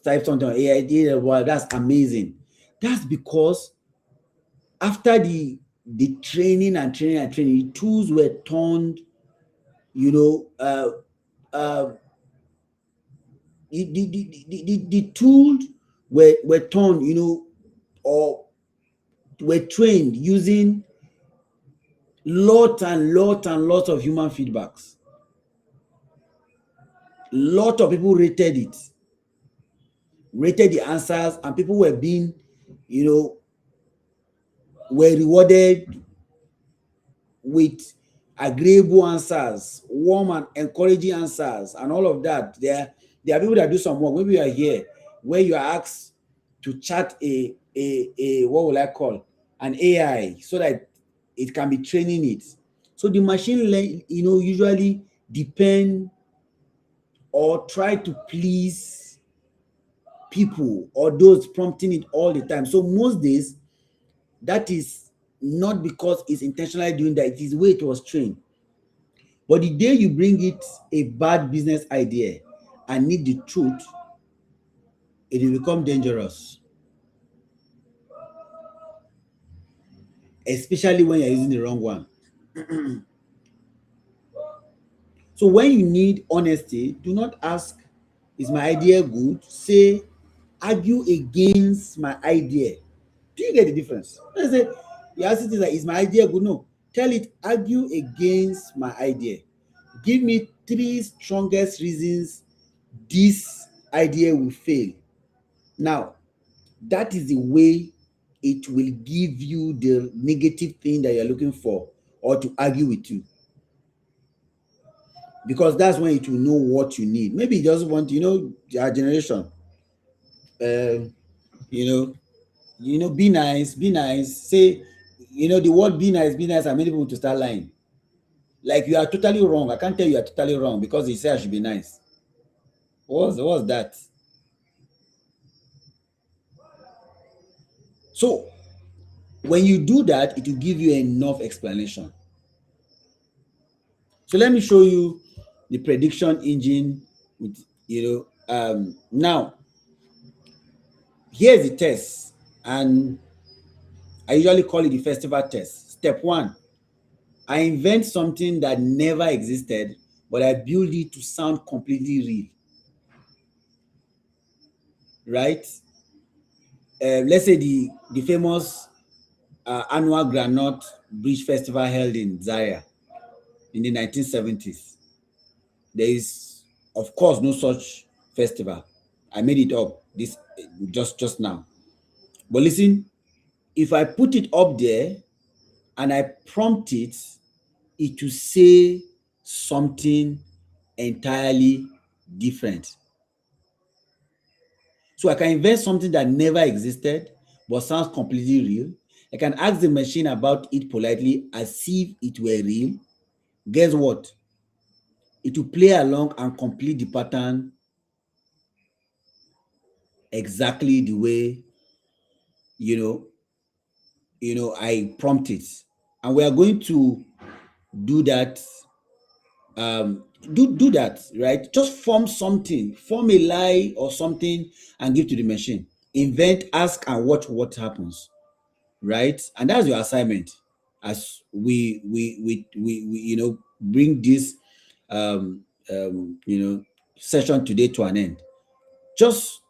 type something on AI, well, that's amazing. That's because after the training and training and training, tools were turned, you know, the tools were turned, or were trained using lots of human feedbacks. Lot of people rated the answers, and people were being, were rewarded with agreeable answers, warm and encouraging answers, and all of that. There are people that do some work. Maybe you are here where you are asked to chat a what will I call an AI so that it can be training it. So the machine learn, usually depend or try to please people or those prompting it all the time. So most days, that is not because it's intentionally doing that, it is the way it was trained. But the day you bring it a bad business idea and need the truth, it will become dangerous, especially when you're using the wrong one. So when you need honesty, do not ask, is my idea good? Say, argue against my idea. Do you get the difference? Let's say you ask it like, is my idea good? No. Tell it, argue against my idea. Give me 3 strongest reasons this idea will fail. Now, that is the way it will give you the negative thing that you're looking for or to argue with you. Because that's when it will know what you need. Maybe it doesn't want, our generation, uh, you know, be nice, be nice. Say, the word be nice, and many people to start lying. Like you are totally wrong. I can't tell you are totally wrong because he said I should be nice. What's that? So when you do that, it will give you enough explanation. So let me show you the prediction engine with, now here's the test, and I usually call it the festival test. Step one, I invent something that never existed, but I build it to sound completely real. Right? Let's say the famous annual Granite Bridge Festival held in Zaria in the 1970s. There is, of course, no such festival. I made it up this just now. But listen, if I put it up there and I prompt it, it will say something entirely different. So I can invent something that never existed but sounds completely real. I can ask the machine about it politely as if it were real. Guess what? It will play along and complete the pattern exactly the way you know I prompt it. And we are going to do that. Do that, right? Just form something, form a lie or something, and give to the machine. Invent, ask, and watch what happens, right? And that's your assignment as we bring this um session today to an end. Just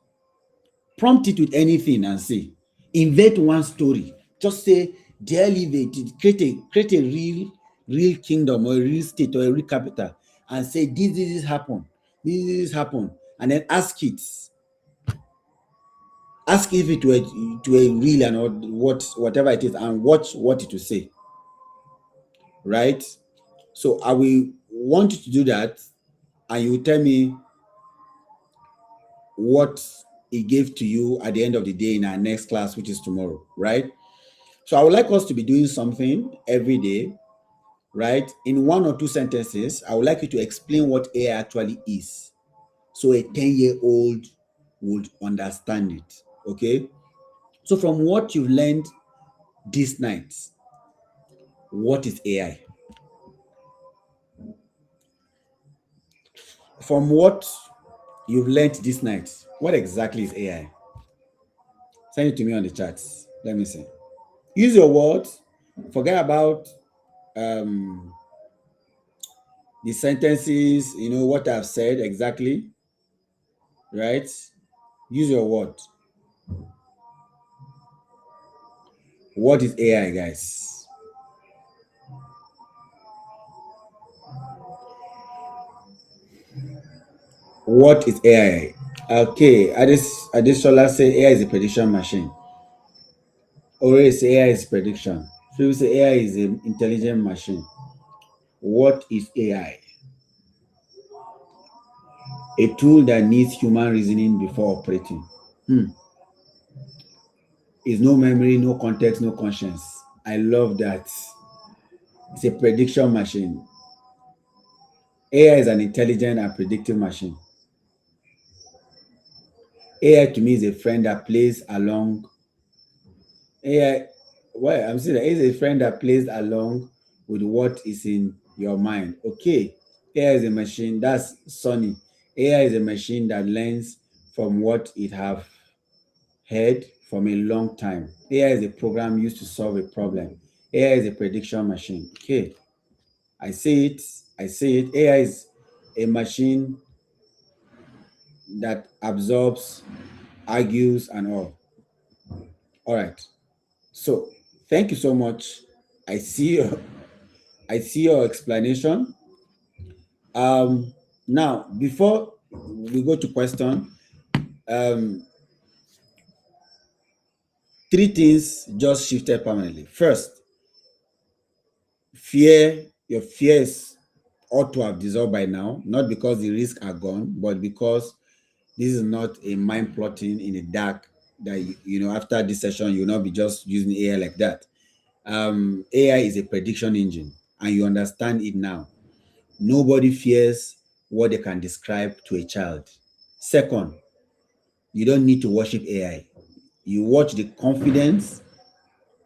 prompt it with anything and say, invent one story. Just say, "Dear live it," create a real kingdom or a real state or a real capital, and say, this happen, this happen, and then ask if it were to a real and whatever it is, and watch what it will say, right? So I will want you to do that, and you will tell me what it gave to you at the end of the day in our next class, which is tomorrow, right? So I would like us to be doing something every day, right? In one or two sentences, I would like you to explain what AI actually is. So a 10-year-old would understand it. Okay. So from what you've learned this night, what is AI? From what you've learned this night, what exactly is AI? Send it to me on the chat. Let me see. Use your words. Forget about um, the sentences, what I've said exactly, right? Use your word. What is AI, guys? What is AI? Okay, Adesola say AI is a prediction machine. Ore say AI is prediction. People say AI is an intelligent machine. What is AI? A tool that needs human reasoning before operating. Is no memory, no context, no conscience. I love that. It's a prediction machine. AI is an intelligent and predictive machine. AI to me is a friend that plays along. AI, well, I'm saying that is a friend that plays along with what is in your mind. Okay, AI is a machine. That's Sunny. AI is a machine that learns from what it have heard from a long time. AI is a program used to solve a problem. AI is a prediction machine. Okay, I see it. I see it. AI is a machine that absorbs, argues, and all. All right. So thank you so much. I see your I see your explanation. Now before we go to question, um, three things just shifted permanently. First, fear. Your fears ought to have dissolved by now, not because the risks are gone, but because this is not a mind plotting in the dark that after this session you'll not be just using AI like that. AI is a prediction engine, and you understand it now. Nobody fears what they can describe to a child. Second, you don't need to worship AI. You watch the confidence,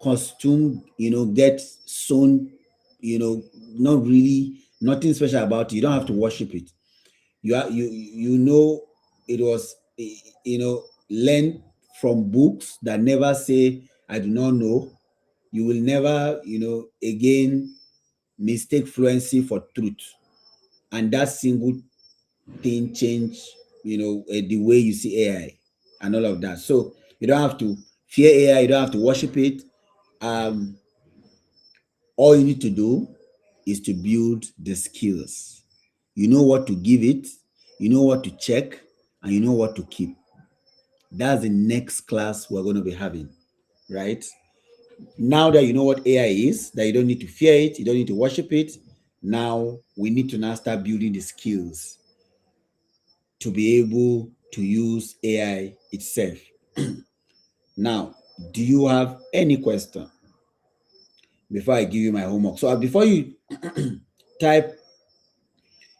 costume, get sewn, not really, nothing special about it. You don't have to worship it. You know it was learned from books that never say I do not know. You will never again mistake fluency for truth, and that single thing change the way you see AI and all of that. So you don't have to fear AI, you don't have to worship it. um all you need to do is to build the skills. You know what to give it, you know what to check, and you know what to keep. That's the next class we're going to be having, right? Now that you know what AI is, that you don't need to fear it, you don't need to worship it, now we need to now start building the skills to be able to use AI itself. Now, do you have any question before I give you my homework? So before you type,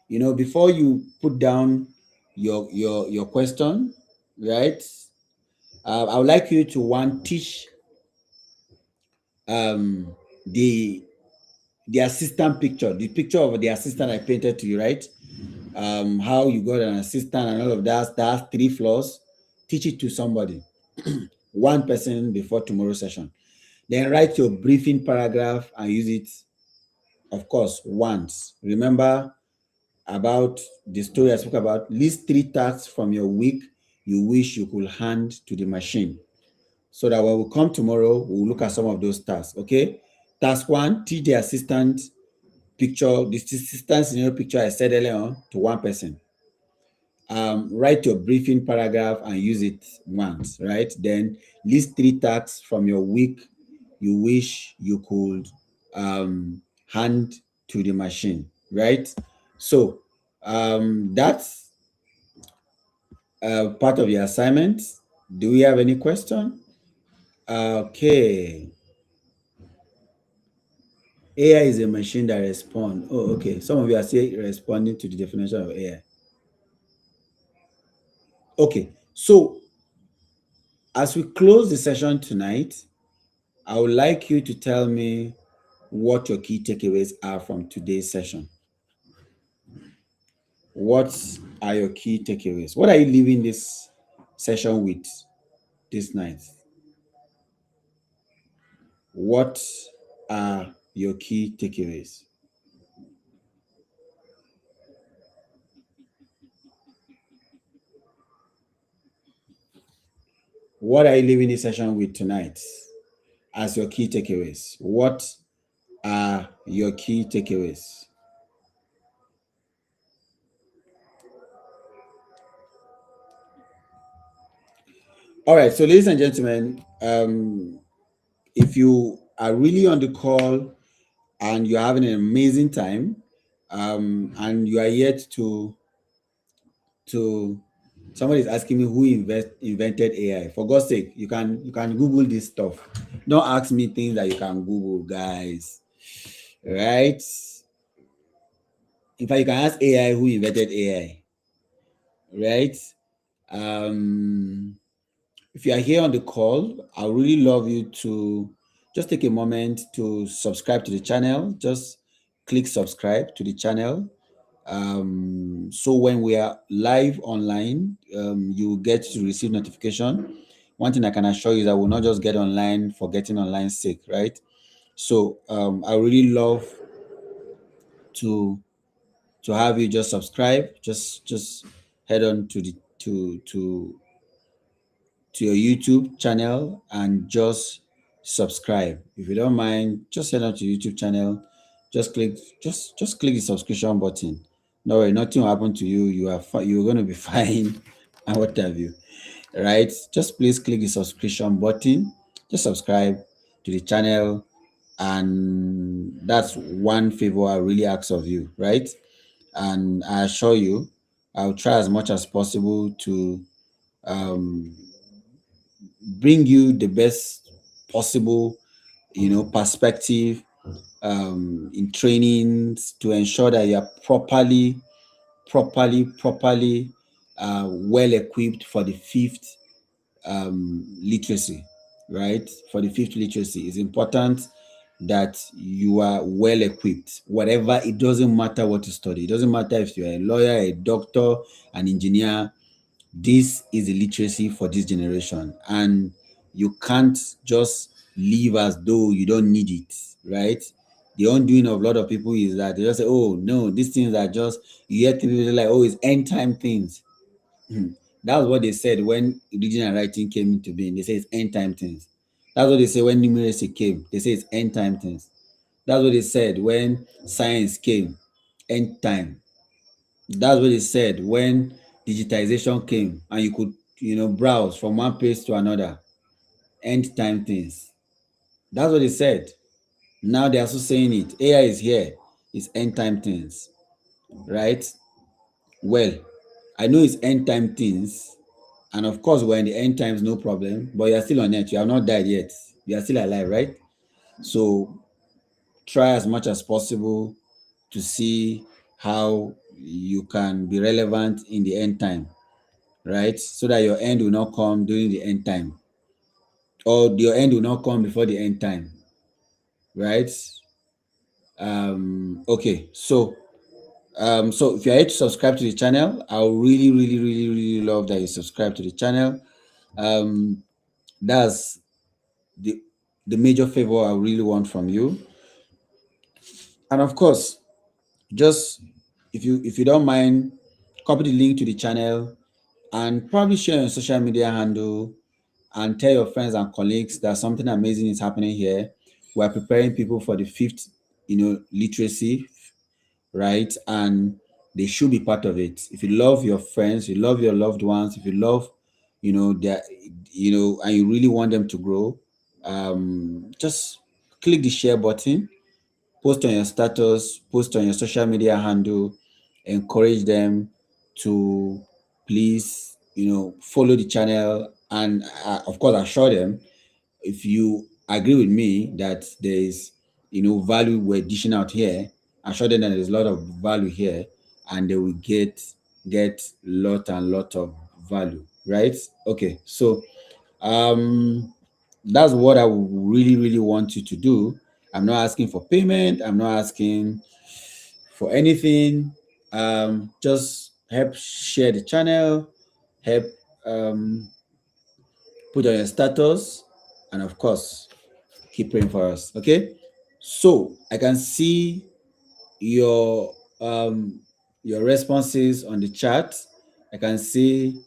before you put down your question, right? I would like you to teach um, the assistant picture, the picture of the assistant I painted to you, right? How you got an assistant and all of that. That's 3 floors. Teach it to somebody, one person before tomorrow's session. Then write your briefing paragraph and use it, of course, once. Remember about the story I spoke about. List 3 tasks from your week you wish you could hand to the machine. So that when we come tomorrow, we'll look at some of those tasks. Okay. Task 1, teach the assistant picture, the assistant scenario picture I said earlier on to one person. Write your briefing paragraph and use it once, right? Then list 3 tasks from your week you wish you could hand to the machine, right? So that's part of your assignment. Do we have any question? Okay. AI is a machine that responds. Oh, okay. Some of you are still responding to the definition of AI. Okay. So as we close the session tonight, I would like you to tell me what your key takeaways are from today's session. What are your key takeaways? What are you leaving this session with this night? What are your key takeaways? What are you leaving this session with tonight as your key takeaways? What are your key takeaways? All right, so ladies and gentlemen, if you are really on the call and you're having an amazing time, and you are yet to somebody is asking me who invented AI. For God's sake, you can Google this stuff. Don't ask me things that you can Google, guys. Right? In fact, you can ask AI who invented AI. Right? If you are here on the call, I would really love you to just take a moment to subscribe to the channel. Just click subscribe to the channel. So when we are live online, you get to receive notification. One thing I can assure you is I will not just get online for getting online sake, right? So I really love to have you just subscribe. Just head on to the to your YouTube channel and just subscribe. If you don't mind, just head on to YouTube channel. Just click click the subscription button. No worry, nothing will happen to you. You're going to be fine and what have you. Right? Just please click the subscription button. Just subscribe to the channel, and that's one favor I really ask of you, right? And I assure you, I'll try as much as possible to um, bring you the best possible perspective in trainings to ensure that you are properly well equipped for the fifth literacy, right? For the fifth literacy, it's important that you are well equipped. Whatever, it doesn't matter what you study. It doesn't matter if you're a lawyer, a doctor, an engineer. This is a literacy for this generation, and you can't just live as though you don't need it, right? The undoing of a lot of people is that they just say, oh no, these things are just, you hear people like, oh, it's end time things. That was what they said when reading and writing came into being. They say it's end time things. That's what they say when numeracy came. They say it's end time things. That's what they said when science came. End time. That's what they said when digitization came and you could, browse from one page to another. End time things. That's what they said. Now they're also saying it. AI is here. It's end time things. Right? Well, I know it's end time things, And of course, we're in the end times, no problem. But you're still on earth. You have not died yet. You are still alive, right? So try as much as possible to see how you can be relevant in the end time, right? So that your end will not come during the end time, or your end will not come before the end time, right? Okay, so if you're here to subscribe to the channel, I would really, really, really, really love that you subscribe to the channel. That's the major favor I really want from you. And of course, just if you don't mind, copy the link to the channel and probably share your social media handle and tell your friends and colleagues that something amazing is happening here. We're preparing people for the fifth, literacy, right? And they should be part of it. If you love your friends, you love your loved ones, if you love, their, and you really want them to grow, just click the share button, post on your status, post on your social media handle, encourage them to please, follow the channel, and of course assure them, if you agree with me that there is, value we're dishing out here, assure them that there's a lot of value here, and they will get lot and lot of value, right? Okay, so um that's what I would really, really want you to do. I'm not asking for payment, I'm not asking for anything. Just help share the channel, help um put on your status, and of course keep praying for us. Okay, so I can see your your responses on the chat. I can see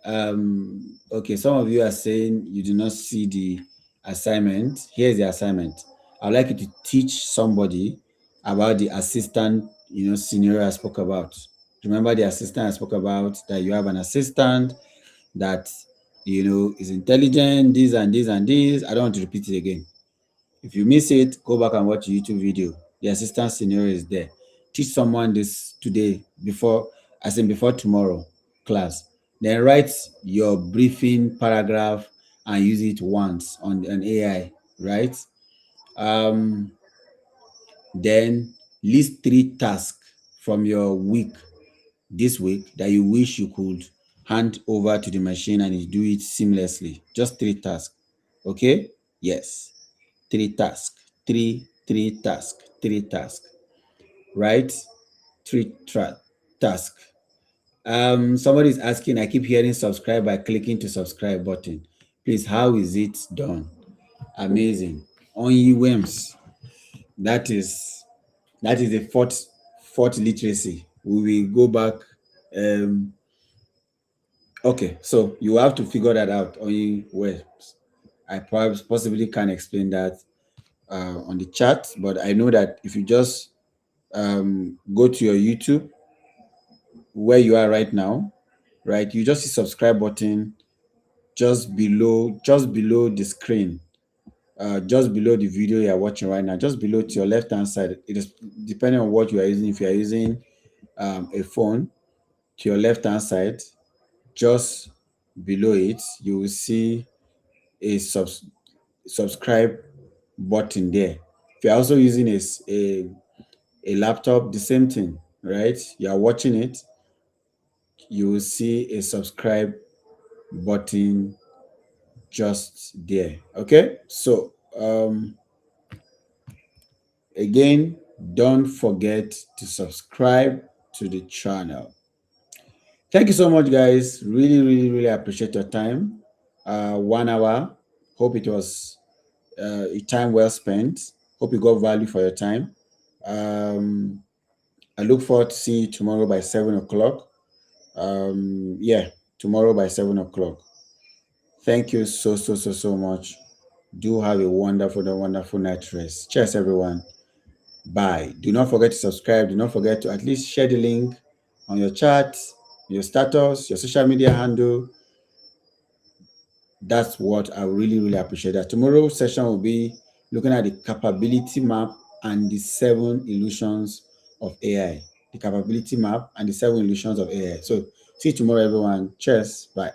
okay, some of you are saying you do not see the assignment. Here's the assignment. I'd like you to teach somebody about the assistant, scenario I spoke about. Remember the assistant I spoke about, that you have an assistant that is intelligent, this and this and this. I don't want to repeat it again. If you miss it, go back and watch the YouTube video. The assistant scenario is there. Teach someone this today before, as in before tomorrow class. Then write your briefing paragraph and use it once on an AI, right? Um, then list 3 tasks from your week this week that you wish you could hand over to the machine and it do it seamlessly. Just 3 tasks. Okay? Yes. 3 tasks. Three tasks. 3 tasks. Right? Task. Somebody is asking, I keep hearing subscribe by clicking to subscribe button. Please, how is it done? Amazing. On Whims. That is the fourth literacy. We will go back. Okay, so you have to figure that out on Whims. I perhaps possibly can't explain that on the chat, but I know that if you just go to your YouTube where you are right now, right, you just see subscribe button just below the screen, just below the video you are watching right now, just below to your left hand side. It is depending on what you are using. If you are using a phone, to your left hand side, just below it, you will see a subscribe button there. If you're also using a laptop, the same thing, right? You are watching it, you will see a subscribe button just there. Okay, so again, don't forget to subscribe to the channel. Thank you so much, guys. Really, really, really appreciate your time. 1 hour. Hope it was a time well spent. Hope you got value for your time. I look forward to seeing you tomorrow by 7 o'clock. Yeah, tomorrow by 7 o'clock. Thank you so, so, so, so much. Do have a wonderful, wonderful night rest. Cheers, everyone. Bye. Do not forget to subscribe. Do not forget to at least share the link on your chat, your status, your social media handle. That's what I really, really appreciate. That tomorrow's session will be looking at the capability map and the 7 illusions of AI. The capability map and the 7 illusions of AI. So see you tomorrow, everyone. Cheers. Bye.